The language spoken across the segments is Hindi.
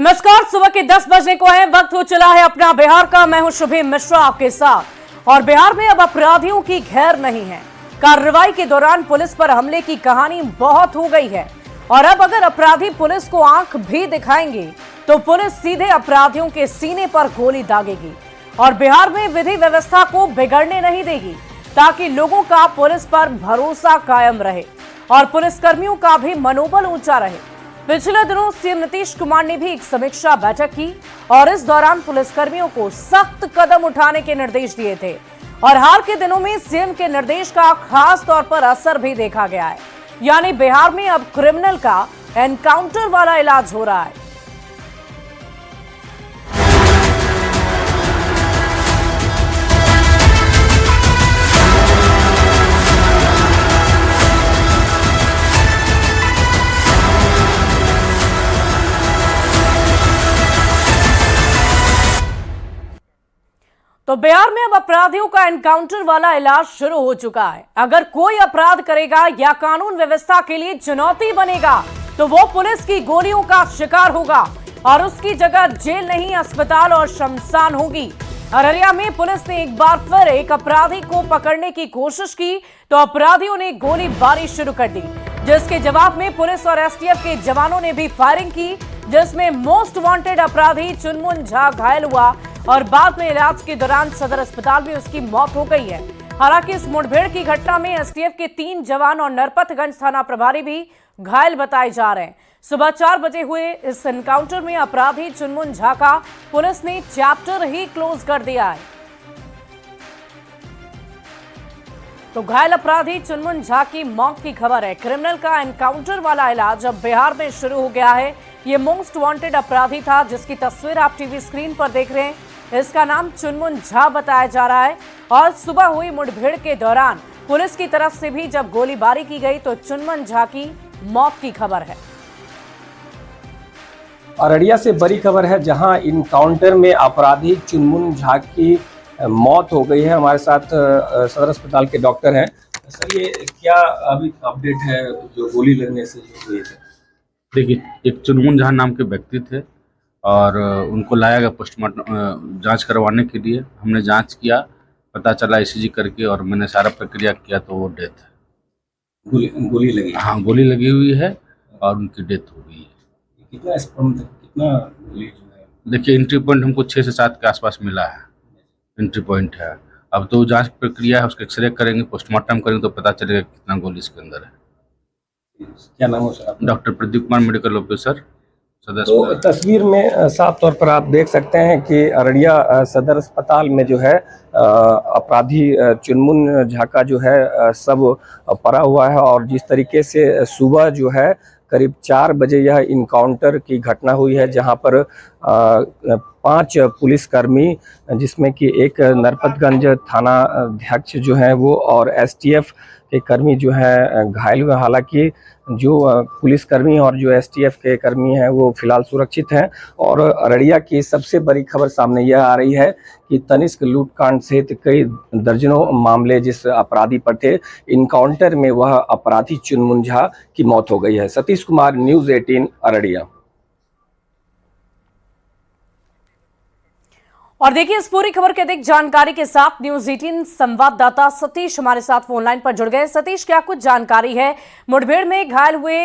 नमस्कार, सुबह के 10 बजने को है, वक्त हो चला है अपना बिहार का। मैं हूं शुभी मिश्रा आपके साथ। और बिहार में अब अपराधियों की घेर नहीं है। कार्रवाई के दौरान पुलिस पर हमले की कहानी बहुत हो गई है और अब अगर अपराधी पुलिस को आंख भी दिखाएंगे तो पुलिस सीधे अपराधियों के सीने पर गोली दागेगी और बिहार में विधि व्यवस्था को बिगड़ने नहीं देगी, ताकि लोगों का पुलिस पर भरोसा कायम रहे और पुलिसकर्मियों का भी मनोबल ऊंचा रहे। पिछले दिनों सीएम नीतीश कुमार ने भी एक समीक्षा बैठक की और इस दौरान पुलिसकर्मियों को सख्त कदम उठाने के निर्देश दिए थे और हाल के दिनों में सीएम के निर्देश का खास तौर पर असर भी देखा गया है। यानी बिहार में अब क्रिमिनल का एनकाउंटर वाला इलाज हो रहा है। तो बिहार में अब अपराधियों का एनकाउंटर वाला इलाज शुरू हो चुका है। अगर कोई अपराध करेगा या कानून व्यवस्था के लिए चुनौती बनेगा तो वो पुलिस की गोलियों का शिकार होगा और उसकी जगह जेल नहीं, अस्पताल और शमशान होगी। अररिया में पुलिस ने एक बार फिर एक अपराधी को पकड़ने की कोशिश की तो अपराधियों ने गोलीबारी शुरू कर दी, जिसके जवाब में पुलिस और एसटीएफ के जवानों ने भी फायरिंग की, जिसमें मोस्ट वांटेड अपराधी चुनमुन झा घायल हुआ और बाद में इलाज के दौरान सदर अस्पताल में उसकी मौत हो गई है। हालांकि इस मुठभेड़ की घटना में एसटीएफ के 3 जवान और नरपतगंज थाना प्रभारी भी घायल बताए जा रहे हैं। सुबह 4 बजे हुए इस एनकाउंटर में अपराधी चुनमुन झा का पुलिस ने चैप्टर ही क्लोज कर दिया है। तो घायल अपराधी चुनमुन झा की मौत की खबर है। क्रिमिनल का एनकाउंटर वाला इलाज अब बिहार में शुरू हो गया है। ये मोस्ट वांटेड अपराधी था जिसकी तस्वीर आप टीवी स्क्रीन पर देख रहे हैं। इसका नाम चुनमुन झा बताया जा रहा है और सुबह हुई मुठभेड़ के दौरान पुलिस की तरफ से भी जब गोलीबारी की गई तो चुनमुन झा की मौत की खबर है। अररिया से बड़ी खबर है, जहां इनकाउंटर में अपराधी चुनमुन झा की मौत हो गई है। हमारे साथ सदर अस्पताल के डॉक्टर हैं। सर, ये क्या अभी अपडेट है जो गोली लगने से हुई है? देखिए, एक चुनमुन झा नाम के व्यक्ति थे और उनको लाया गया पोस्टमार्टम जांच करवाने के लिए। हमने जांच किया, पता चला ईसीजी करके और मैंने सारा प्रक्रिया किया तो वो डेथ है। गोली लगी? हाँ, गोली लगी हुई है और उनकी डेथ हो गई है। कितना गोली जो है? देखिए, एंट्री पॉइंट हमको 6 से 7 के आसपास मिला है, एंट्री पॉइंट है। अब तो जांच प्रक्रिया है, उसका एक्सरे करेंगे, पोस्टमार्टम करेंगे तो पता चलेगा कितना गोली इसके अंदर है। क्या नाम है sir? Doctor Pradeep Kumar, medical officer, सदर। तो तस्वीर में साफ तौर पर आप देख सकते हैं कि अररिया सदर अस्पताल में जो है अपराधी चुनमुन झा का जो है सब पड़ा हुआ है और जिस तरीके से सुबह जो है करीब 4 बजे यह इनकाउंटर की घटना हुई है, जहां पर 5 पुलिसकर्मी, जिसमें कि एक नरपतगंज थाना अध्यक्ष जो है वो और एसटीएफ के कर्मी जो है घायल हुए। हालांकि जो पुलिसकर्मी और जो एसटीएफ के कर्मी हैं वो फिलहाल सुरक्षित हैं। और अररिया की सबसे बड़ी खबर सामने यह आ रही है कि तनिष्क लूटकांड सहित कई दर्जनों मामले जिस अपराधी पर थे, इनकाउंटर में वह अपराधी चुनमुन झा की मौत हो गई है। सतीश कुमार, न्यूज़ 18 अररिया। और देखिए, इस पूरी खबर के अधिक जानकारी के साथ न्यूज़ 18 संवाददाता सतीश हमारे साथ फोन लाइन पर जुड़ गए। सतीश, क्या कुछ जानकारी है? मुठभेड़ में घायल हुए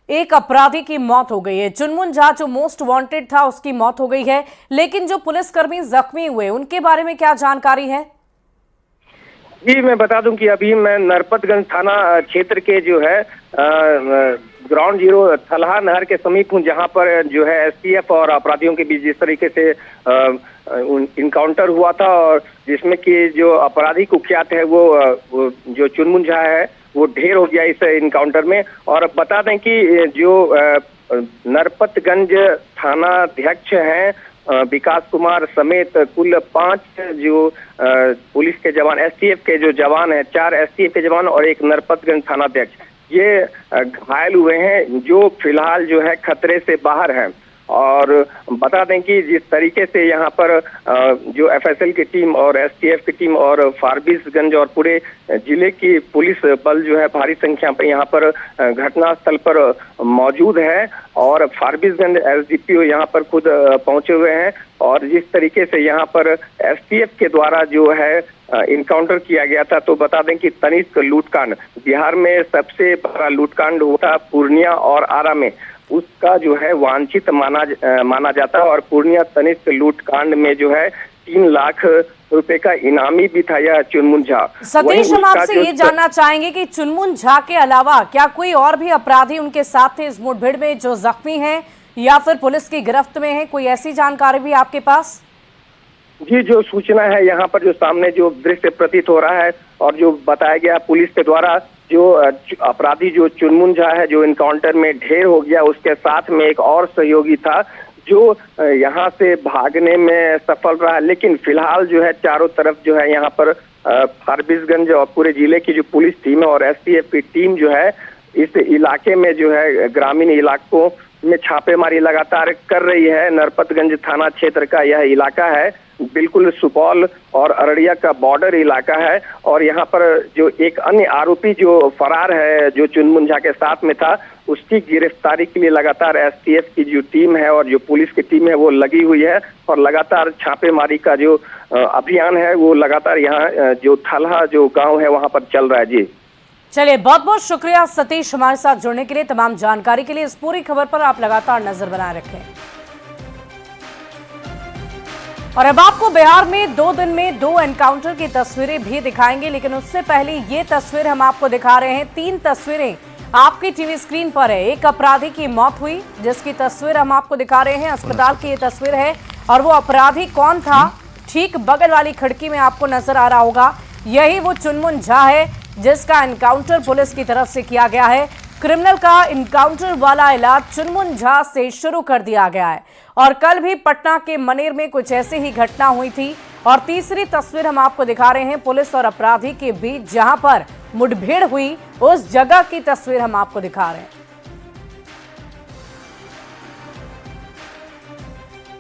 एक अपराधी की मौत हो गई है। चुनमुन झा जो मोस्ट वांटेड था उसकी मौत हो गई है, लेकिन जो पुलिसकर्मी जख्मी हुए उनके बारे में क्या जानकारी है? जी, मैं बता दूं कि अभी मैं नरपतगंज थाना क्षेत्र के जो है ग्राउंड जीरो थलहा नहर के समीप हूं, जहां पर जो है एसटीएफ और अपराधियों के बीच जिस तरीके से इनकाउंटर हुआ था और जिसमें कि जो अपराधी कुख्यात है वो जो चुनमुन झा है वो ढेर हो गया इस इनकाउंटर में। और बता दें कि जो नरपतगंज थाना अध्यक्ष हैं विकास कुमार समेत कुल 5 जो पुलिस के जवान, एसटीएफ के जो जवान हैं, 4 एसटीएफ के जवान और एक नरपतगंज थाना अध्यक्ष, ये घायल हुए हैं, जो फिलहाल जो है खतरे से बाहर हैं। और बता दें कि जिस तरीके से यहाँ पर जो एफएसएल की टीम और एसटीएफ की टीम और फारबिसगंज और पूरे जिले की पुलिस बल जो है भारी संख्या पर यहाँ पर घटनास्थल पर मौजूद है और फारबिसगंज एसडीपीओ यहाँ पर खुद पहुंचे हुए हैं और जिस तरीके से यहाँ पर एसटीएफ के द्वारा जो है इनकाउंटर किया गया था, तो बता दें कि तनिष्क लूटकांड बिहार में सबसे बड़ा लूटकांड हुआ था पूर्णिया और आरा में, उसका जो है वांछित माना जाता है और पूर्णिया तनिष्क लूटकांड में जो है 3 लाख रुपए का इनामी भी था यह चुनमुन झा। सतीश, हम आपसे ये जानना चाहेंगे कि चुनमुन झा के अलावा क्या कोई और भी अपराधी उनके साथ थे इस मुठभेड़ में जो जख्मी हैं या फिर पुलिस की गिरफ्त में है? कोई ऐसी जानकारी भी आपके पास? जी, जो सूचना है यहाँ पर जो सामने जो दृश्य प्रतीत हो रहा है और जो बताया गया पुलिस के द्वारा, जो अपराधी जो चुनमुन झा है जो इनकाउंटर में ढेर हो गया, उसके साथ में एक और सहयोगी था जो यहाँ से भागने में सफल रहा, लेकिन फिलहाल जो है चारों तरफ जो है यहाँ पर फारबिसगंज और पूरे जिले की जो पुलिस टीम है और एसटीएफ की टीम जो है इस इलाके में जो है ग्रामीण इलाकों में छापेमारी लगातार कर रही है। नरपतगंज थाना क्षेत्र का यह इलाका है, बिल्कुल सुपौल और अररिया का बॉर्डर इलाका है और यहाँ पर जो एक अन्य आरोपी जो फरार है जो चुनमुन झा के साथ में था, उसकी गिरफ्तारी के लिए लगातार एसटीएफ की जो टीम है और जो पुलिस की टीम है वो लगी हुई है और लगातार छापेमारी का जो अभियान है वो लगातार यहाँ जो थलहा जो गाँव है वहाँ पर चल रहा है। जी चलिए, बहुत बहुत शुक्रिया सतीश हमारे साथ जुड़ने के लिए, तमाम जानकारी के लिए। इस पूरी खबर पर आप लगातार नजर बनाए रखें। और अब आपको बिहार में 2 दिन में 2 एनकाउंटर की तस्वीरें भी दिखाएंगे, लेकिन उससे पहले ये तस्वीर हम आपको दिखा रहे हैं। 3 तस्वीरें आपकी टीवी स्क्रीन पर है। एक अपराधी की मौत हुई जिसकी तस्वीर हम आपको दिखा रहे हैं, अस्पताल की ये तस्वीर है और वो अपराधी कौन था ठीक बगल वाली खिड़की में आपको नजर आ रहा होगा। यही वो चुनमुन झा है जिसका एनकाउंटर पुलिस की तरफ से किया गया है। क्रिमिनल का एनकाउंटर वाला इलाज चुनमुन झा से शुरू कर दिया गया है और कल भी पटना के मनेर में कुछ ऐसी ही घटना हुई थी। और तीसरी तस्वीर हम आपको दिखा रहे हैं पुलिस और अपराधी के बीच जहां पर मुठभेड़ हुई, उस जगह की तस्वीर हम आपको दिखा रहे हैं।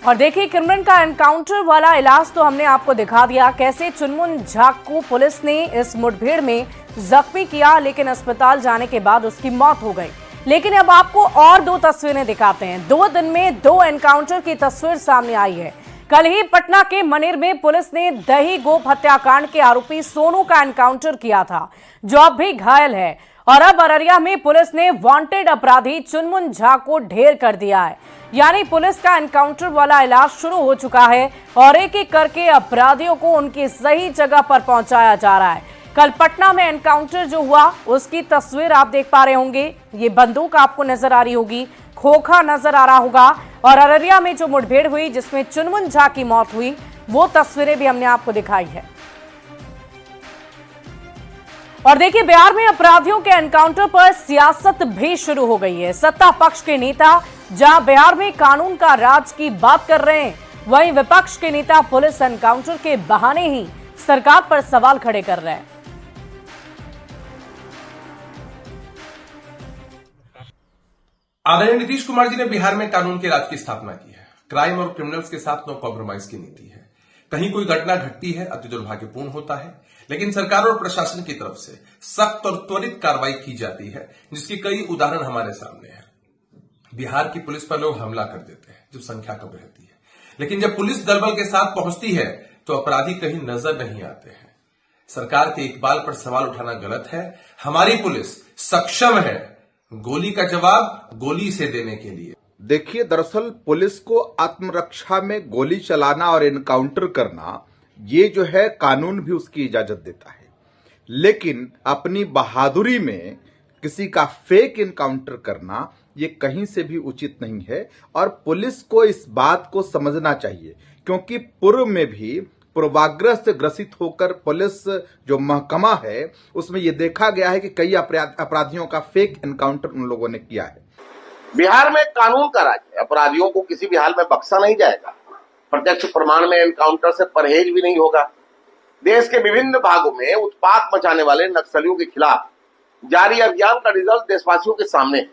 और देखिए, क्रिमिनल का एनकाउंटर वाला इलाज तो हमने आपको दिखा दिया, कैसे चुनमुन झा को पुलिस ने इस मुठभेड़ में जख्मी किया, लेकिन अस्पताल जाने के बाद उसकी मौत हो गई। लेकिन अब आपको और 2 तस्वीरें दिखाते हैं। 2 दिन में 2 एनकाउंटर की तस्वीर सामने आई है। कल ही पटना के मनेर में पुलिस ने दही गोप हत्याकांड के आरोपी सोनू का एनकाउंटर किया था, जो अब भी घायल है। और अब अररिया में पुलिस ने वांटेड अपराधी चुनमुन झा को ढेर कर दिया है। यानी पुलिस का एनकाउंटर वाला इलाज शुरू हो चुका है और एक एक करके अपराधियों को उनकी सही जगह पर पहुंचाया जा रहा है। कल पटना में एनकाउंटर जो हुआ उसकी तस्वीर आप देख पा रहे होंगे, ये बंदूक आपको नजर आ रही होगी, खोखा नजर आ रहा होगा। और अररिया में जो मुठभेड़ हुई जिसमें चुनमुन झा की मौत हुई, वो तस्वीरें भी हमने आपको दिखाई है। और देखिए, बिहार में अपराधियों के एनकाउंटर पर सियासत भी शुरू हो गई है। सत्ता पक्ष के नेता जहां बिहार में कानून का राज की बात कर रहे हैं, वहीं विपक्ष के नेता पुलिस एनकाउंटर के बहाने ही सरकार पर सवाल खड़े कर रहे हैं। आदरणीय नीतीश कुमार जी ने बिहार में कानून के राज की स्थापना की है। क्राइम और क्रिमिनल्स के साथ नो कॉम्प्रोमाइज की नीति है। कहीं कोई घटना घटती है, अति दुर्भाग्यपूर्ण होता है, लेकिन सरकार और प्रशासन की तरफ से सख्त और त्वरित कार्रवाई की जाती है, जिसकी कई उदाहरण हमारे सामने हैं। बिहार की पुलिस पर लोग हमला कर देते हैं जब संख्या कम रहती है, लेकिन जब पुलिस दलबल के साथ पहुंचती है तो अपराधी कहीं नजर नहीं आते हैं। सरकार के इकबाल पर सवाल उठाना गलत है। हमारी पुलिस सक्षम है गोली का जवाब गोली से देने के लिए। देखिए, दरअसल पुलिस को आत्मरक्षा में गोली चलाना और एनकाउंटर करना, ये जो है कानून भी उसकी इजाजत देता है, लेकिन अपनी बहादुरी में किसी का फेक एनकाउंटर करना ये कहीं से भी उचित नहीं है। और पुलिस को इस बात को समझना चाहिए, क्योंकि पूर्व में भी पूर्वाग्रह से ग्रसित होकर पुलिस जो महकमा है उसमें यह देखा गया है कि कई अपराधियों का फेक एनकाउंटर उन लोगों ने किया है। बिहार में कानून का राज है, अपराधियों को किसी भी हाल में बख्शा नहीं जाएगा। प्रत्यक्ष प्रमाण में एनकाउंटर से परहेज भी नहीं होगा। देश के विभिन्न भागों में उत्पात मचाने वाले नक्सलियों के खिलाफ जारी अभियान का रिजल्ट देशवासियों के सामने है।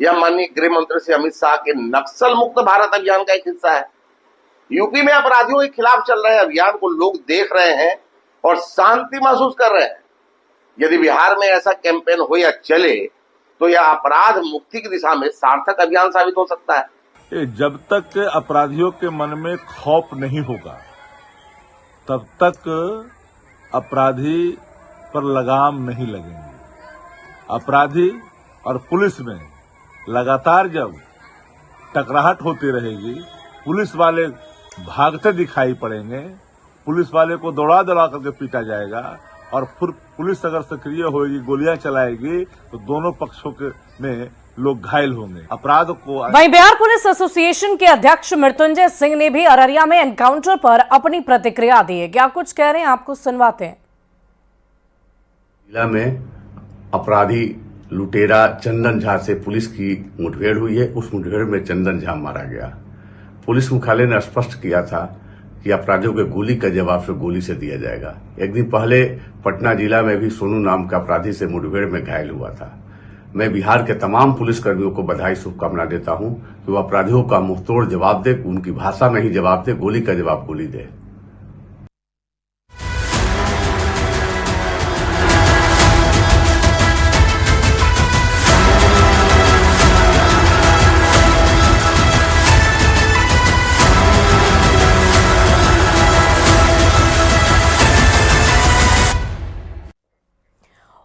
यह माननीय गृह मंत्री श्री अमित शाह के नक्सल मुक्त भारत अभियान का एक हिस्सा है। यूपी में अपराधियों के खिलाफ चल रहे अभियान को लोग देख रहे हैं और शांति महसूस कर रहे हैं। यदि बिहार में ऐसा कैंपेन हो या चले तो यह अपराध मुक्ति की दिशा में सार्थक अभियान साबित हो सकता है। जब तक अपराधियों के मन में खौफ नहीं होगा तब तक अपराधी पर लगाम नहीं लगेंगे। अपराधी और पुलिस में लगातार जब टकराहट होती रहेगी, पुलिस वाले भागते दिखाई पड़ेंगे, पुलिस वाले को दौड़ा दौड़ा करके पीटा जाएगा और फिर पुलिस अगर सक्रिय होगी, गोलियां चलाएगी तो दोनों पक्षों के में लोग घायल होंगे। अपराध को वहीं बिहार पुलिस एसोसिएशन के अध्यक्ष मृत्युंजय सिंह ने भी अररिया में एनकाउंटर पर अपनी प्रतिक्रिया दी है। क्या कुछ कह रहे हैं, आपको सुनवाते हैं। जिला में अपराधी लुटेरा चंदन झा से पुलिस की मुठभेड़ हुई है। उस मुठभेड़ में चंदन झा मारा गया। पुलिस मुख्यालय ने स्पष्ट किया था कि अपराधियों के गोली का जवाब से गोली से दिया जाएगा। एक दिन पहले पटना जिला में भी सोनू नाम का अपराधी से मुठभेड़ में घायल हुआ था। मैं बिहार के तमाम पुलिसकर्मियों को बधाई शुभकामना देता हूं कि वो अपराधियों का मुंहतोड़ जवाब दे, उनकी भाषा में ही जवाब दे, गोली का जवाब गोली दे।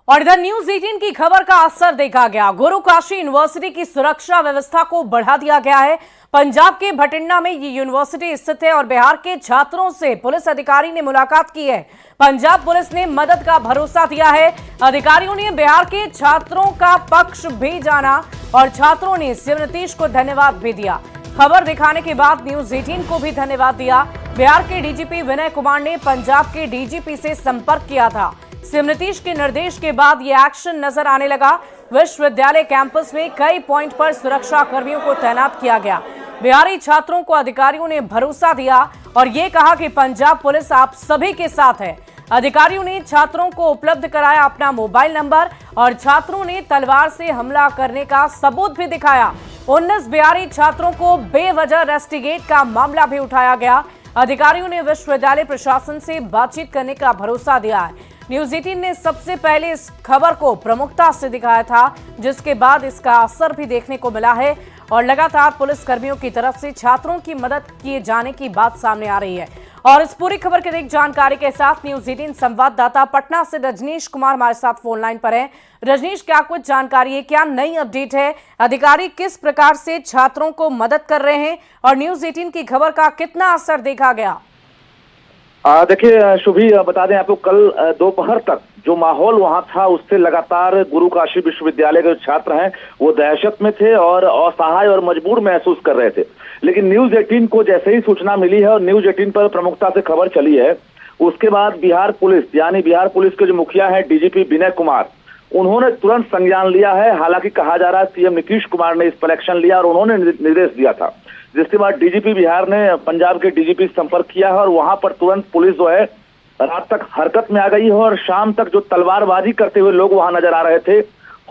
और इधर न्यूज 18 की खबर का असर देखा गया। गुरु काशी यूनिवर्सिटी की सुरक्षा व्यवस्था को बढ़ा दिया गया है। पंजाब के भटिंडा में ये यूनिवर्सिटी स्थित है और बिहार के छात्रों से पुलिस अधिकारी ने मुलाकात की है। पंजाब पुलिस ने मदद का भरोसा दिया है। अधिकारियों ने बिहार के छात्रों का पक्ष भी जाना और छात्रों ने सीएम नीतीश को धन्यवाद भी दिया। खबर दिखाने के बाद न्यूज 18 को भी धन्यवाद दिया। बिहार के डीजीपी विनय कुमार ने पंजाब के डीजीपी से संपर्क किया था। सीएम नीतीश के निर्देश के बाद ये एक्शन नजर आने लगा। विश्वविद्यालय कैंपस में कई पॉइंट पर सुरक्षा कर्मियों को तैनात किया गया। बिहारी छात्रों को अधिकारियों ने भरोसा दिया और ये कहा कि पंजाब पुलिस आप सभी के साथ है। अधिकारियों ने छात्रों को उपलब्ध कराया अपना मोबाइल नंबर और छात्रों ने तलवार से हमला करने का सबूत भी दिखाया। 19 बिहारी छात्रों को बेवजह रेस्टिगेट का मामला भी उठाया गया। अधिकारियों ने विश्वविद्यालय प्रशासन से बातचीत करने का भरोसा दिया है। न्यूज 18 ने सबसे पहले इस खबर को प्रमुखता से दिखाया था, जिसके बाद इसका असर भी देखने को मिला है और लगातार पुलिस कर्मियों की तरफ से छात्रों की मदद किए जाने की बात सामने आ रही है। और इस पूरी खबर की अधिक जानकारी के साथ न्यूज 18 संवाददाता पटना से रजनीश कुमार हमारे साथ फोन लाइन पर हैं। रजनीश, क्या कुछ जानकारी है, क्या नई अपडेट है? अधिकारी किस प्रकार से छात्रों को मदद कर रहे हैं और न्यूज 18 की खबर का कितना असर देखा गया? देखिए शुभी, बता दें आपको, कल दोपहर तक जो माहौल वहां था उससे लगातार गुरु काशी विश्वविद्यालय के छात्र हैं वो दहशत में थे और असहाय और मजबूर महसूस कर रहे थे। लेकिन न्यूज 18 को जैसे ही सूचना मिली है और न्यूज 18 पर प्रमुखता से खबर चली है, उसके बाद बिहार पुलिस यानी बिहार पुलिस के जो मुखिया है डीजीपी विनय कुमार, उन्होंने तुरंत संज्ञान लिया है। हालांकि कहा जा रहा है सीएम नीतीश कुमार ने इस पर एक्शन लिया और उन्होंने निर्देश दिया था, जिसके बाद डीजीपी बिहार ने पंजाब के डीजीपी से संपर्क किया है और वहां पर तुरंत पुलिस जो है रात तक हरकत में आ गई है और शाम तक जो तलवारबाजी करते हुए लोग वहां नजर आ रहे थे।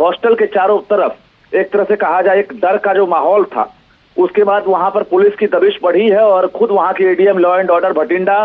हॉस्टल के चारों तरफ एक तरह से कहा जाए एक डर का जो माहौल था, उसके बाद वहां पर पुलिस की दबिश बढ़ी है और खुद वहां के ADM law and order Bathinda,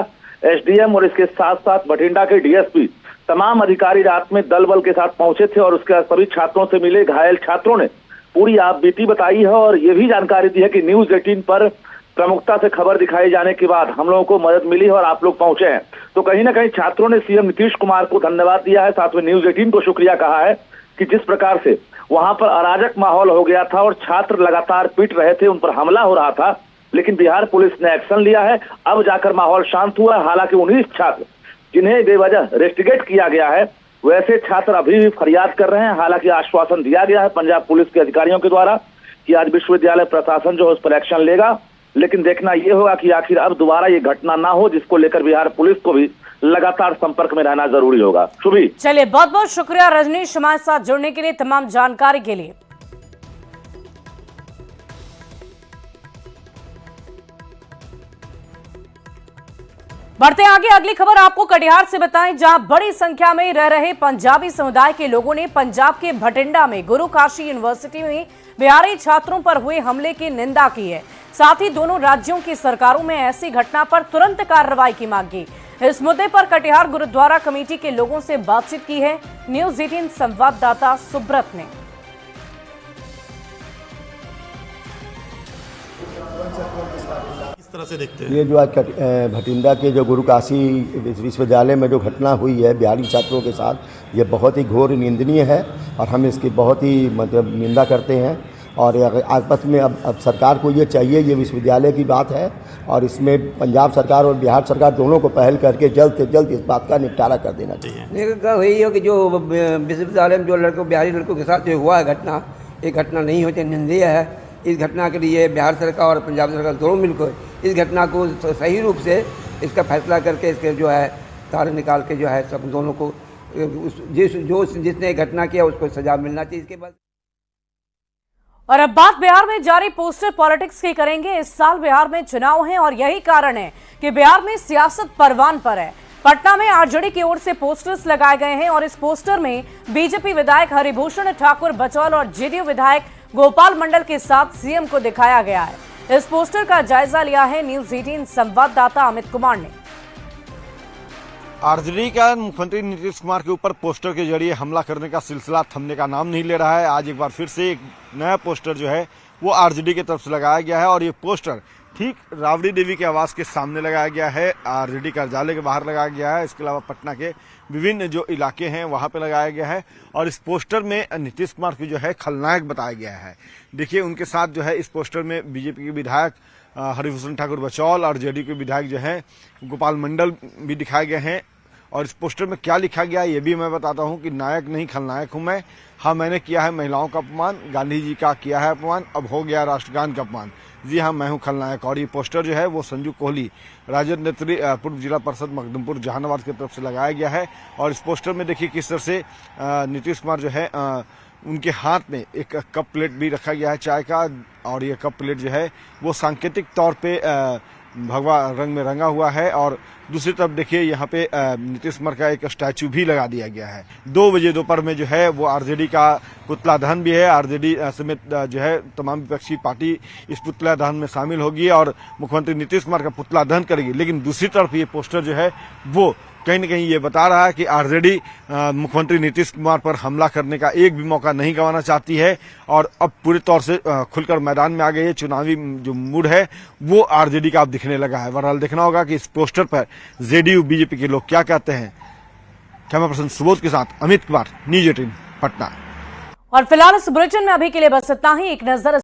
SDM और इसके साथ साथ भटिंडा के डीएसपी, तमाम अधिकारी रात में दल बल के साथ पहुंचे थे और उसके बाद सभी छात्रों से मिले। घायल छात्रों ने पूरी आप बीती बताई है और ये भी जानकारी दी है कि न्यूज 18 पर प्रमुखता से खबर दिखाए जाने के बाद हम लोगों को मदद मिली है और आप लोग पहुंचे हैं। तो कहीं ना कहीं छात्रों ने सीएम नीतीश कुमार को धन्यवाद दिया है, साथ में न्यूज 18 को शुक्रिया कहा है कि जिस प्रकार से वहां पर अराजक माहौल हो गया था और छात्र लगातार पीट रहे थे, उन पर हमला हो रहा था, लेकिन बिहार पुलिस ने एक्शन लिया है। अब जाकर माहौल शांत हुआ। हालांकि 19 छात्र जिन्हें बेवजह रेस्टिगेट किया गया है, वैसे छात्र अभी भी फरियाद कर रहे हैं। हालांकि आश्वासन दिया गया है पंजाब पुलिस के अधिकारियों के द्वारा कि आज विश्वविद्यालय प्रशासन जो है उस पर एक्शन लेगा, लेकिन देखना यह होगा कि आखिर अब दोबारा ये घटना ना हो, जिसको लेकर बिहार पुलिस को भी लगातार संपर्क में रहना जरूरी होगा। शुभी, चलिए, बहुत बहुत शुक्रिया रजनीश हमारे साथ जुड़ने के लिए, तमाम जानकारी के लिए। बढ़ते आगे, अगली खबर आपको कटिहार से बताएं, जहां बड़ी संख्या में रह रहे पंजाबी समुदाय के लोगों ने पंजाब के भटिंडा में गुरु काशी यूनिवर्सिटी में बिहारी छात्रों पर हुए हमले की निंदा की है। साथ ही दोनों राज्यों की सरकारों में ऐसी घटना पर तुरंत कार्रवाई की मांग की। इस मुद्दे पर कटिहार गुरुद्वारा कमेटी के लोगों से बातचीत की है न्यूज 18 संवाददाता सुब्रत ने। किस तरह से देखते हैं ये जो आज भटिंडा के जो गुरु काशी विश्वविद्यालय में जो घटना हुई है बिहारी छात्रों के साथ, ये बहुत ही घोर निंदनीय है और हम इसकी बहुत ही मतलब निंदा करते हैं। और आपस में अब सरकार को ये चाहिए, ये विश्वविद्यालय की बात है और इसमें पंजाब सरकार और बिहार सरकार दोनों को पहल करके जल्द से जल्द इस बात का निपटारा कर देना चाहिए। वही हो कि जो विश्वविद्यालय में जो बिहारी लड़कों के साथ जो हुआ है घटना, ये घटना नहीं होती, निंदनीय है। इस घटना के लिए बिहार सरकार और पंजाब सरकार दोनों मिलकर इस घटना को सही रूप से इसका फैसला करके इसके जो है तार निकाल के जो है सब दोनों को जिसने घटना किया उसको सजा मिलना चाहिए। इसके बाद और अब बात बिहार में जारी पोस्टर पॉलिटिक्स की करेंगे। इस साल बिहार में चुनाव हैं और यही कारण है कि बिहार में सियासत परवान पर है। पटना में आरजेडी की ओर से पोस्टर्स लगाए गए हैं और इस पोस्टर में बीजेपी विधायक हरिभूषण ठाकुर बचौल और जेडीयू विधायक गोपाल मंडल के साथ सीएम को दिखाया गया है। इस पोस्टर का जायजा लिया है न्यूज 18 संवाददाता अमित कुमार ने। आरजेडी का मुख्यमंत्री नीतीश कुमार के ऊपर पोस्टर के जरिए हमला करने का सिलसिला थमने का नाम नहीं ले रहा है। आज एक बार फिर से एक नया पोस्टर जो है वो आरजेडी की तरफ से लगाया गया है और ये पोस्टर ठीक राबड़ी देवी के आवास के सामने लगाया गया है, आरजेडी कार्यालय के बाहर लगाया गया है। इसके अलावा पटना के विभिन्न जो इलाके हैं वहां पे लगाया गया है और इस पोस्टर में नीतीश कुमार की जो है खलनायक बताया गया है। देखिए उनके साथ जो है इस पोस्टर में बीजेपी के विधायक हरिभूषण ठाकुर बचौल और जेडीयू के विधायक जो है गोपाल मंडल भी दिखाए गए हैं। और इस पोस्टर में क्या लिखा गया है ये भी मैं बताता हूं कि नायक नहीं खलनायक हूं मैं। हाँ, मैंने किया है महिलाओं का अपमान, गांधी जी का किया है अपमान, अब हो गया राष्ट्रगान का अपमान। जी हाँ, मैं हूं खलनायक। और ये पोस्टर जो है वो संजू कोहली राजद नेत्री पूर्व जिला परिषद मखदुमपुर जहानाबाद की तरफ से लगाया गया है। और इस पोस्टर में देखिए किस तरह से नीतीश कुमार जो है उनके हाथ में एक कप प्लेट भी रखा गया है चाय का और ये कप प्लेट जो है वो सांकेतिक तौर पे भगवा रंग में रंगा हुआ है। और दूसरी तरफ देखिए यहाँ पे नीतीश कुमार का एक स्टैचू भी लगा दिया गया है। 2 बजे दोपहर में जो है वो आरजेडी का पुतला दहन भी है। आरजेडी समेत जो है तमाम विपक्षी पार्टी इस पुतला दहन में शामिल होगी और मुख्यमंत्री नीतीश कुमार का पुतला दहन करेगी। लेकिन दूसरी तरफ ये पोस्टर जो है वो कहीं न कहीं ये बता रहा है कि आरजेडी मुख्यमंत्री नीतीश कुमार पर हमला करने का एक भी मौका नहीं गंवाना चाहती है और अब पूरे तौर से खुलकर मैदान में आ गई है। चुनावी जो मूड है वो आरजेडी का अब दिखने लगा है। बहरहाल देखना होगा कि इस पोस्टर पर जेडीयू बीजेपी के लोग क्या कहते हैं। कैमरा पर्सन सुबोध के साथ अमित कुमार, न्यूज 18 पटना। और फिलहाल इस बुलेटिन में अभी के लिए बस इतना ही। एक नजर